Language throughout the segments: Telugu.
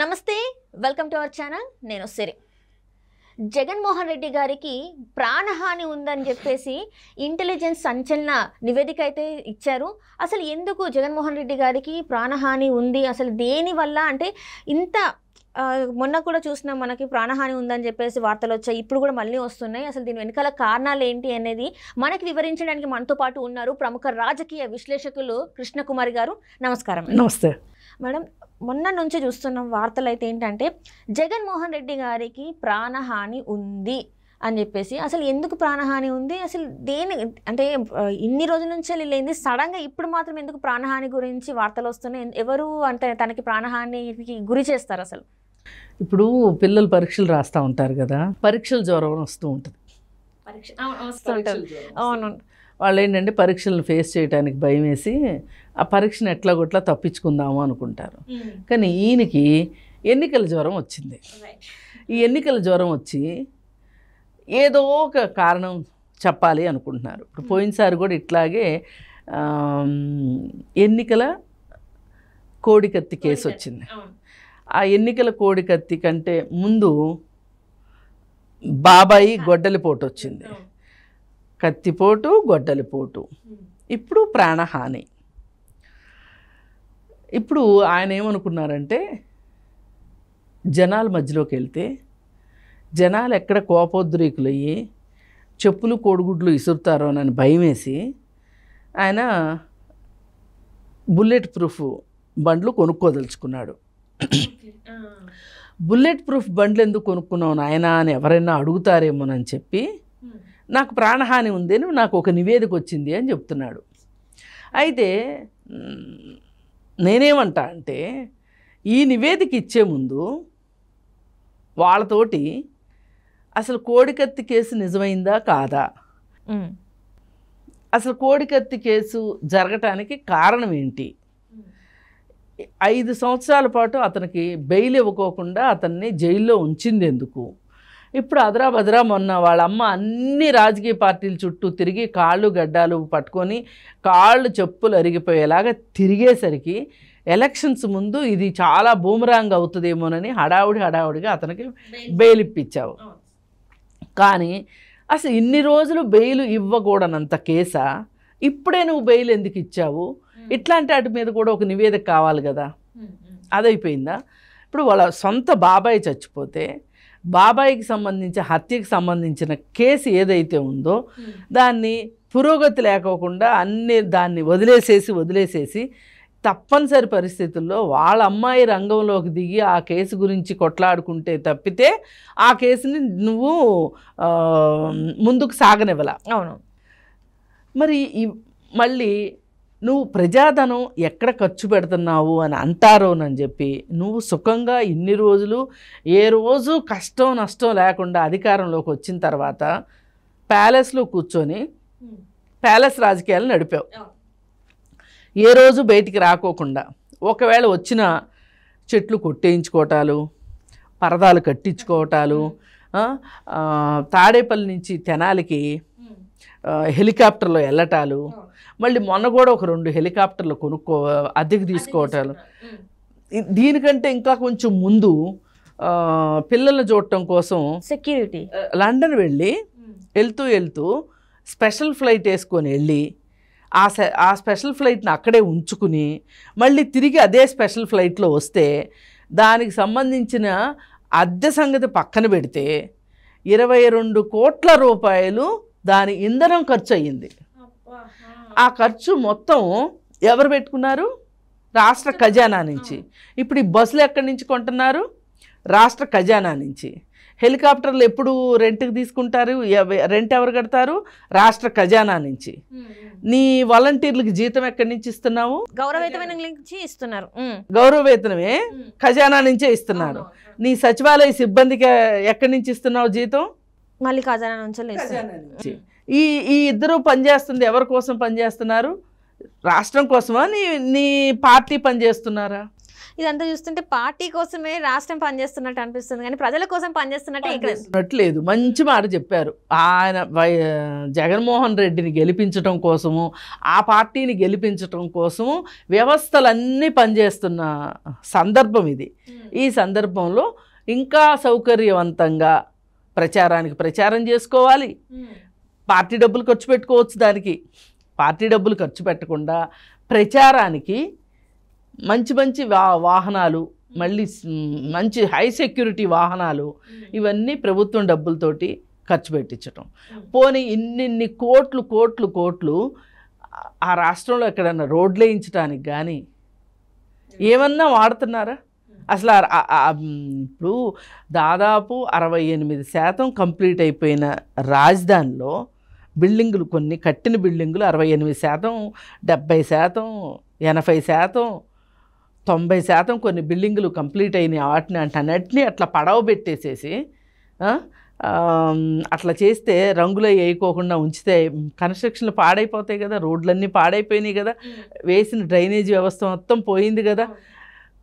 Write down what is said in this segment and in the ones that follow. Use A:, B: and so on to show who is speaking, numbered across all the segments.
A: నమస్తే, వెల్కమ్ టు అవర్ ఛానల్. నేను సిరి. జగన్మోహన్ రెడ్డి గారికి ప్రాణహాని ఉందని చెప్పేసి ఇంటెలిజెన్స్ సంచలన నివేదిక అయితే ఇచ్చారు. అసలు ఎందుకు జగన్మోహన్ రెడ్డి గారికి ప్రాణహాని ఉంది, అసలు దేనివల్ల అంటే ఇంత మొన్న కూడా చూసినాం, మనకి ప్రాణహాని ఉందని చెప్పేసి వార్తలు వచ్చాయి, ఇప్పుడు కూడా మళ్ళీ వస్తున్నాయి. అసలు దీని వెనకాల కారణాలు ఏంటి అనేది మనకి వివరించడానికి మనతో పాటు ఉన్నారు ప్రముఖ రాజకీయ విశ్లేషకులు కృష్ణకుమారి గారు. నమస్కారం.
B: నమస్తే
A: మేడం. మొన్న నుంచి చూస్తున్న వార్తలు అయితే ఏంటంటే జగన్మోహన్ రెడ్డి గారికి ప్రాణహాని ఉంది అని చెప్పేసి, అసలు ఎందుకు ప్రాణహాని ఉంది, అసలు దేని అంటే ఇన్ని రోజుల నుంచి లేనిది సడన్గా ఇప్పుడు మాత్రం ఎందుకు ప్రాణహాని గురించి వార్తలు వస్తున్నాయి? ఎవరు అంటే తనకి ప్రాణహానికి గురి చేస్తారు? అసలు
B: ఇప్పుడు పిల్లలు పరీక్షలు రాస్తూ ఉంటారు కదా, పరీక్షల జ్వరం వస్తూ ఉంటుంది.
A: అవును,
B: వాళ్ళు ఏంటంటే పరీక్షలను ఫేస్ చేయడానికి భయం వేసి ఆ పరీక్షను ఎట్లాగొట్లా తప్పించుకుందాము అనుకుంటారు. కానీ ఈయనకి ఎన్నికల జ్వరం వచ్చింది. ఈ ఎన్నికల జ్వరం వచ్చి ఏదో ఒక కారణం చెప్పాలి అనుకుంటున్నారు. ఇప్పుడు పోయినసారి కూడా ఇట్లాగే ఎన్నికల కోడికత్తి కేసు వచ్చింది. ఆ ఎన్నికల కోడికత్తి కంటే ముందు బాబాయి గొడ్డలిపోటు వచ్చింది. కత్తిపోటు, గొడ్డలిపోటు, ఇప్పుడు ప్రాణహాని. ఇప్పుడు ఆయన ఏమనుకున్నారంటే జనాల మధ్యలోకి వెళ్తే జనాలు ఎక్కడ కోపోద్రేకులయ్యి చెప్పులు కోడిగుడ్లు ఇసురుతారో అని భయం వేసి ఆయన బుల్లెట్ ప్రూఫ్ బండ్లు కొనుక్కోదలుచుకున్నాడు. బుల్లెట్ ప్రూఫ్ బండ్లు ఎందుకు కొనుక్కున్నావు నాయనా అని ఎవరైనా అడుగుతారేమోనని చెప్పి నాకు ప్రాణహాని ఉంది అని నాకు ఒక నివేదిక వచ్చింది అని చెప్తున్నాడు. అయితే నేనేమంటా అంటే ఈ నివేదిక ఇచ్చే ముందు వాళ్ళతోటి అసలు కోడికత్తి కేసు నిజమైందా కాదా, అసలు కోడికత్తి కేసు జరగటానికి కారణం ఏంటి, 5 సంవత్సరాల పాటు అతనికి బెయిల్ ఇవ్వకోకుండా అతన్ని జైల్లో ఉంచింది ఎందుకు, ఇప్పుడు అదరాబదరా మొన్న వాళ్ళ అమ్మ అన్ని రాజకీయ పార్టీల చుట్టూ తిరిగి కాళ్ళు గడ్డాలు పట్టుకొని కాళ్ళు చెప్పులు అరిగిపోయేలాగా తిరిగేసరికి ఎలక్షన్స్ ముందు ఇది చాలా బూమరాంగ్ అవుతుందేమోనని హడావుడిగా అతనికి బెయిల్ ఇప్పించావు. కానీ అసలు ఇన్ని రోజులు బెయిల్ ఇవ్వకూడనంత కేసా, ఇప్పుడే నువ్వు బెయిల్ ఎందుకు ఇచ్చావు? ఇట్లాంటి వాటి మీద కూడా ఒక నివేదిక కావాలి కదా. అదైపోయిందా? ఇప్పుడు వాళ్ళ సొంత బాబాయ్ చచ్చిపోతే బాబాయికి సంబంధించి హత్యకి సంబంధించిన కేసు ఏదైతే ఉందో దాన్ని పురోగతి లేకోకుండా దాన్ని వదిలేసేసి తప్పనిసరి పరిస్థితుల్లో వాళ్ళ అమ్మాయి రంగంలోకి దిగి ఆ కేసు గురించి కొట్లాడుకుంటే తప్పితే ఆ కేసుని నువ్వు ముందుకు సాగనివ్వాల.
A: అవును.
B: మరి మళ్ళీ నువ్వు ప్రజాధనం ఎక్కడ ఖర్చు పెడుతున్నావు అని అంటారోనని చెప్పి నువ్వు సుఖంగా ఇన్ని రోజులు ఏ రోజు కష్టం నష్టం లేకుండా అధికారంలోకి వచ్చిన తర్వాత ప్యాలెస్లో కూర్చొని ప్యాలెస్ రాజకీయాలు నడిపావు. ఏ రోజు బయటికి రాకోకుండా ఒకవేళ వచ్చిన చెట్లు కొట్టేయించుకోవటాలు, పరదాలు కట్టించుకోవటాలు, తాడేపల్లి నుంచి తెనాలికి హెలికాప్టర్లో వెళ్ళటాలు, మళ్ళీ మొన్న కూడా ఒక 2 హెలికాప్టర్లు అద్దెకు తీసుకోవటాలు. దీనికంటే ఇంకా కొంచెం ముందు పిల్లల్ని చూడటం కోసం
A: సెక్యూరిటీ
B: లండన్ వెళ్తూ స్పెషల్ ఫ్లైట్ వేసుకొని వెళ్ళి ఆ స్పెషల్ ఫ్లైట్ని అక్కడే ఉంచుకుని మళ్ళీ తిరిగి అదే స్పెషల్ ఫ్లైట్లో వస్తే దానికి సంబంధించిన అద్దె సంగతి పక్కన పెడితే 22 కోట్ల రూపాయలు దాని ఇంధనం ఖర్చు అయ్యింది. ఆ ఖర్చు మొత్తం ఎవరు పెట్టుకున్నారు? రాష్ట్ర ఖజానా నుంచి. ఇప్పుడు ఈ బస్సులు ఎక్కడి నుంచి కొంటున్నారు? రాష్ట్ర ఖజానా నుంచి. హెలికాప్టర్లు ఎప్పుడు రెంట్కి తీసుకుంటారు? రెంట్ ఎవరు కడతారు? రాష్ట్ర ఖజానా నుంచి. నీ వాలంటీర్లకు జీతం ఎక్కడి నుంచి ఇస్తున్నావు? గౌరవ వేతనమే ఖజానా నుంచే ఇస్తున్నారు. నీ సచివాలయ సిబ్బందికి ఎక్కడి నుంచి ఇస్తున్నావు జీతం?
A: మళ్ళీ ఖజానా నుంచి.
B: ఈ ఇద్దరు పనిచేస్తుంది ఎవరి కోసం పనిచేస్తున్నారు? రాష్ట్రం కోసమా నీ పార్టీ పనిచేస్తున్నారా?
A: ఇదంతా చూస్తుంటే పార్టీ కోసమే రాష్ట్రం పనిచేస్తున్నట్టు అనిపిస్తుంది, కానీ ప్రజల కోసం పనిచేస్తున్నట్టు ఇక్కడ
B: లేదు. మంచి మాట చెప్పారు. ఆయన జగన్మోహన్ రెడ్డిని గెలిపించడం కోసము, ఆ పార్టీని గెలిపించడం కోసము వ్యవస్థలన్నీ పనిచేస్తున్న సందర్భం ఇది. ఈ సందర్భంలో ఇంకా సౌకర్యవంతంగా ప్రచారానికి ప్రచారం చేసుకోవాలి. పార్టీ డబ్బులు ఖర్చు పెట్టుకోవచ్చు, దానికి పార్టీ డబ్బులు ఖర్చు పెట్టకుండా ప్రచారానికి మంచి మంచి వాహనాలు, మళ్ళీ మంచి హై సెక్యూరిటీ వాహనాలు, ఇవన్నీ ప్రభుత్వం డబ్బులతోటి ఖర్చు పెట్టించటం. పోనీ ఇన్నిన్ని కోట్లు కోట్లు కోట్లు ఆ రాష్ట్రంలో ఎక్కడన్నా రోడ్లు వేయించడానికి కానీ ఏమన్నా వాడుతున్నారా? అసలు ఇప్పుడు దాదాపు 68% కంప్లీట్ అయిపోయిన రాజధానిలో బిల్డింగులు, కొన్ని కట్టిన బిల్డింగులు 68%, 70%, 80%, 90% కొన్ని బిల్డింగులు కంప్లీట్ అయినాయి. వాటిని అన్నిటినీ అట్లా పడవ పెట్టేసేసి అట్లా చేస్తే రంగులు వేయకోకుండా ఉంచితే కన్స్ట్రక్షన్లు పాడైపోతాయి కదా, రోడ్లన్నీ పాడైపోయినాయి కదా, వేసిన డ్రైనేజీ వ్యవస్థ మొత్తం పోయింది కదా.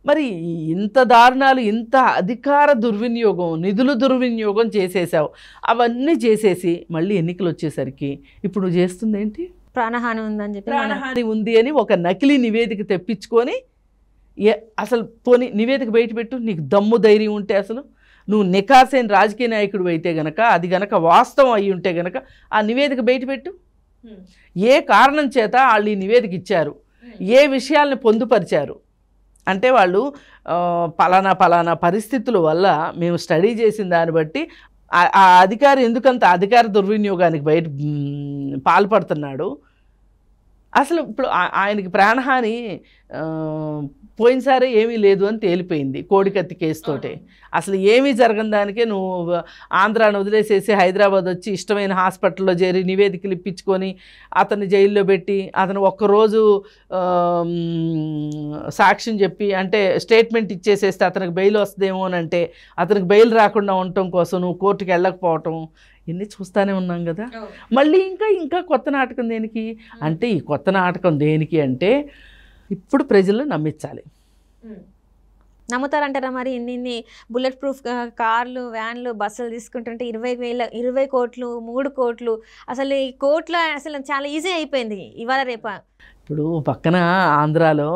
B: మరి ఇంత దారుణాలు, ఇంత అధికార దుర్వినియోగం, నిధులు దుర్వినియోగం చేసేసావు. అవన్నీ చేసేసి మళ్ళీ ఎన్నికలు వచ్చేసరికి ఇప్పుడు నువ్వు చేస్తుంది ఏంటి?
A: ప్రాణహాని ఉందని చెప్పి,
B: ప్రాణహాని ఉంది అని ఒక నకిలీ నివేదిక తెప్పించుకొని అసలు పోనీ నివేదిక బయటపెట్టు. నీకు దమ్ము ధైర్యం ఉంటే, అసలు నువ్వు నికాసైన రాజకీయ నాయకుడు అయితే గనక, అది గనక వాస్తవం అయి ఉంటే గనక ఆ నివేదిక బయటపెట్టు. ఏ కారణం చేత వాళ్ళు ఈ నివేదిక ఇచ్చారు, ఏ విషయాలను పొందుపరిచారు అంటే వాళ్ళు పలానా పలానా పరిస్థితుల వల్ల మేము స్టడీ చేసిన దాన్ని బట్టి ఆ అధికారి ఎందుకంత అధికార దుర్వినియోగానికి పాల్పడుతున్నాడు. అసలు ఇప్పుడు ఆయనకి ప్రాణహాని పోయినసారి ఏమీ లేదు అని తేలిపోయింది కోడికత్తి కేసుతోటే. అసలు ఏమీ జరగని దానికే నువ్వు ఆంధ్రాను వదిలేసేసి హైదరాబాద్ వచ్చి ఇష్టమైన హాస్పిటల్లో చేరి నివేదికలు ఇప్పించుకొని అతన్ని జైల్లో పెట్టి, అతను ఒక్కరోజు సాక్ష్యం చెప్పి అంటే స్టేట్మెంట్ ఇచ్చేసేస్తే అతనికి బెయిల్ వస్తుందేమో అని అంటే అతనికి బెయిల్ రాకుండా ఉండటం కోసం నువ్వు కోర్టుకు వెళ్ళకపోవటం, ఇన్ని చూస్తూనే ఉన్నాం కదా. మళ్ళీ ఇంకా కొత్త నాటకం దేనికి అంటే, ఈ కొత్త నాటకం దేనికి అంటే ఇప్పుడు ప్రజలు నమ్మించాలి.
A: నమ్ముతారంటారా మరి? ఇన్ని బుల్లెట్ ప్రూఫ్ కార్లు, వ్యాన్లు, బస్సులు తీసుకుంటుంటే 20 కోట్లు, 3 కోట్లు, అసలు ఈ కోట్ల అసలు చాలా ఈజీ అయిపోయింది ఇవాళ రేప.
B: ఇప్పుడు పక్కన ఆంధ్రాలో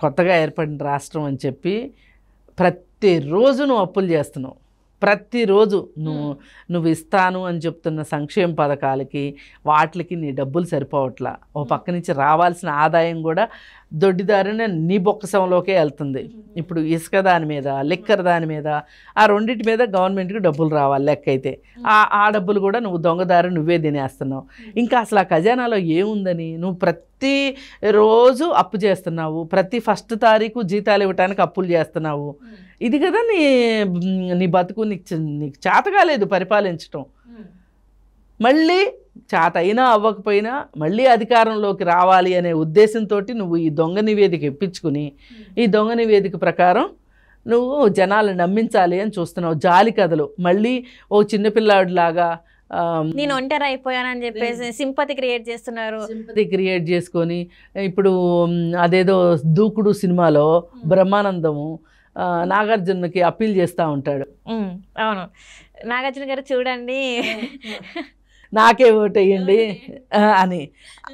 B: కొత్తగా ఏర్పడిన రాష్ట్రం అని చెప్పి ప్రతిరోజు నువ్వు అప్పులు చేస్తున్నావు. ప్రతిరోజు నువ్వు ఇస్తాను అని చెప్తున్న సంక్షేమ పథకాలకి వాటికి నీ డబ్బులు సరిపోవట్లా. ఓ పక్క నుంచి రావాల్సిన ఆదాయం కూడా దొడ్డిదారిన నీ బొక్కసంలోకే వెళ్తుంది. ఇప్పుడు ఇసుక దాని మీద, లిక్కర్ దాని మీద, ఆ రెండింటి మీద గవర్నమెంట్కి డబ్బులు రావాలి లెక్క అయితే. ఆ డబ్బులు కూడా నువ్వు దొంగదారి నువ్వే తినేస్తున్నావు. ఇంకా అసలు ఆ ఖజానాలో ఏముందని నువ్వు ప్రతి రోజు అప్పు చేస్తున్నావు, ప్రతి 1st తారీఖు జీతాలు ఇవ్వటానికి అప్పులు చేస్తున్నావు. ఇది కదా నీ బతుకు. నీకు చేత కాలేదు పరిపాలించటం. మళ్ళీ చేత అయినా అవ్వకపోయినా మళ్ళీ అధికారంలోకి రావాలి అనే ఉద్దేశంతో నువ్వు ఈ దొంగ నివేదిక ఇప్పించుకుని ఈ దొంగ నివేదిక ప్రకారం నువ్వు జనాలను నమ్మించాలి అని చూస్తున్నావు. జాలి కథలు. మళ్ళీ ఓ చిన్నపిల్లాడిలాగా
A: నేను ఒంటరి అయిపోయానని చెప్పేసి సింపతి క్రియేట్ చేస్తున్నారు.
B: సింపతి క్రియేట్ చేసుకొని ఇప్పుడు అదేదో దూకుడు సినిమాలో బ్రహ్మానందము నాగార్జునకి అప్పీల్ చేస్తూ ఉంటాడు.
A: అవును, నాగార్జున గారు చూడండి
B: నాకే ఓటు వేయండి అని.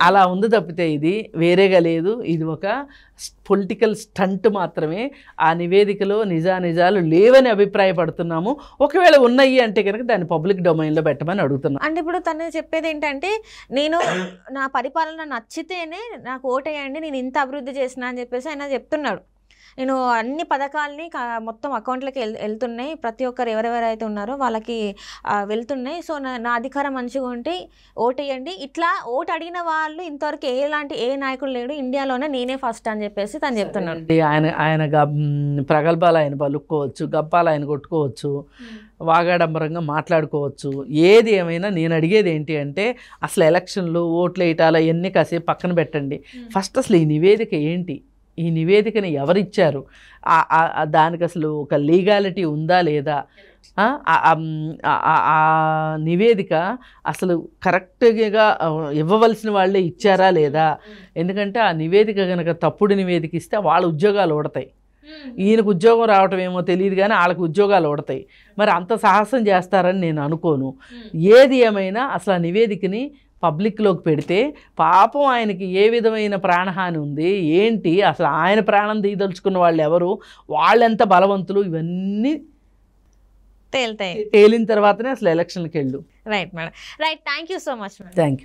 B: అలా ఉంది తప్పితే ఇది వేరేగా లేదు. ఇది ఒక పొలిటికల్ స్టంట్ మాత్రమే. ఆ నివేదికలో నిజాలు లేవని అభిప్రాయపడుతున్నాము. ఒకవేళ ఉన్నాయి అంటే కనుక దాన్ని పబ్లిక్ డొమైన్లో పెట్టమని అడుగుతున్నాం.
A: అంటే ఇప్పుడు తను చెప్పేది ఏంటంటే, నేను నా పరిపాలన నచ్చితేనే నాకు ఓటేయండి, నేను ఇంత అభివృద్ధి చేసిన అని చెప్పేసి ఆయన చెప్తున్నాడు. నేను అన్ని పథకాలని మొత్తం అకౌంట్లోకి వెళ్తున్నాయి, ప్రతి ఒక్కరు ఎవరెవరైతే ఉన్నారో వాళ్ళకి వెళ్తున్నాయి. సో నా అధికారం మంచిగా ఉంటే ఓటేయండి. ఇట్లా ఓటు అడిగిన వాళ్ళు ఇంతవరకు ఏ నాయకుడు లేడు ఇండియాలోనే, నేనే ఫస్ట్ అని చెప్పేసి తను చెప్తున్నాడు.
B: ఆయన ప్రగల్భాలు ఆయన పలుక్కోవచ్చు, గప్పాలు ఆయన కొట్టుకోవచ్చు, వాగాడంబరంగా మాట్లాడుకోవచ్చు. ఏది ఏమైనా నేను అడిగేది ఏంటి అంటే, అసలు ఎలక్షన్లు, ఓట్లు వేయటాలు అవన్నీ కాసేపు పక్కన పెట్టండి. ఫస్ట్ అసలు ఈ నివేదిక ఏంటి, ఈ నివేదికని ఎవరిచ్చారు, దానికి అసలు ఒక లీగాలిటీ ఉందా లేదా, ఆ నివేదిక అసలు కరెక్ట్గా ఇవ్వవలసిన వాళ్ళే ఇచ్చారా లేదా. ఎందుకంటే ఆ నివేదిక కనుక తప్పుడు నివేదిక ఇస్తే వాళ్ళ ఉద్యోగాలు ఊడతాయి. ఈయనకు ఉద్యోగం రావటం ఏమో తెలియదు కానీ వాళ్ళకి ఉద్యోగాలు ఉడతాయి. మరి అంత సాహసం చేస్తారని నేను అనుకోను. ఏది ఏమైనా అసలు ఆ నివేదికని పబ్లిక్లోకి పెడితే పాపం ఆయనకి ఏ విధమైన ప్రాణహాని ఉంది ఏంటి, అసలు ఆయన ప్రాణం తీయదలుచుకున్న వాళ్ళు ఎవరు, వాళ్ళెంత బలవంతులు, ఇవన్నీ
A: తేలిన
B: తేలిన తర్వాతనే అసలు ఎలక్షన్కి వెళ్ళు.
A: Right madam, right. Thank you so much madam.
B: Thank you.